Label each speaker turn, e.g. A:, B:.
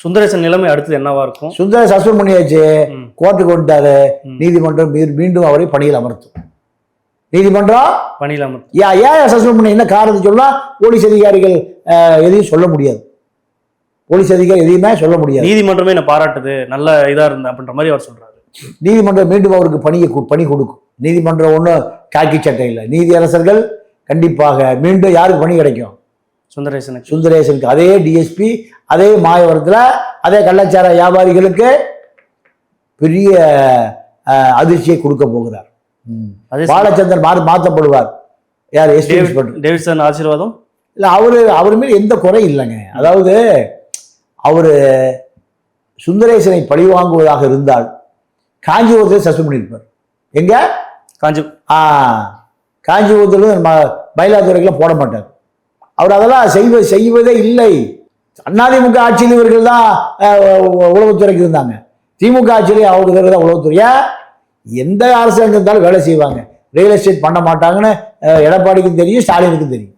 A: சுந்தரேசன் நிலைமை அடுத்தது என்னவா இருக்கும்?
B: சுந்தரேசன் சஸ்பெண்ட் பண்ணியாச்சு, கோர்ட்டுக்கு வந்துட்டாரு. நீதிமன்றம் மீண்டும் அவரை பணியில் அமர்த்தும். நீதிமன்றம்
A: பணியில் அமர்த்தும்.
B: ஏன் சஸ்பெண்ட் பண்ண, என்ன காரணத்தை சொல்லலாம்? போலீஸ் அதிகாரிகள் எதையும் சொல்ல முடியாது. போலீஸ் அதிகாரி எதையுமே சொல்ல முடியாது.
A: நீதிமன்றமே என்ன பாராட்டுது, நல்ல இதா இருந்தா அப்படின்ற மாதிரி அவர் சொல்றாரு.
B: நீதிமன்றம் மீண்டும் அவருக்கு பணி கொடுக்கும். நீதிமன்றம் ஒன்றும் காக்கி சட்டை இல்லை. நீதியரசர்கள் கண்டிப்பாக மீண்டும் யாருக்கு பணி கிடைக்கும்? சுந்தரேசனுக்கு. அதே டிஎஸ்பி, அதே மாயவரத்தில் அதே கள்ளச்சார வியாபாரிகளுக்கு பெரிய அதிர்ச்சியை கொடுக்க போகிறார். பாலச்சந்தர் மாற்றப்படுவார். யார்?
A: டேவிட்சன் ஆசீர்வாதம்
B: இல்லை, அவர் மேல் எந்த குறை இல்லைங்க. அதாவது அவர் சுந்தரேசனை பழிவாங்குவதாக இருந்தால் காஞ்சிபுரத்தில் சஸ்பெண்ட் பண்ணியிருப்பார். எங்க? காஞ்சிபுரத்தில் மயிலாடுதுறைக்கெல்லாம் போட மாட்டார். அவர் அதெல்லாம் செய்வதே இல்லை. அதிமுக ஆட்சியில் இவர்கள் தான் உளவுத்துறைக்கு இருந்தாங்க. திமுக ஆட்சியிலே அவருக்கு தான் உளவுத்துறையா. எந்த அரசாங்கம் இருந்தாலும் வேலை செய்வாங்க. ரியல் எஸ்டேட் பண்ண மாட்டாங்கன்னு எடப்பாடிக்கும் தெரியும், ஸ்டாலினுக்கும் தெரியும்.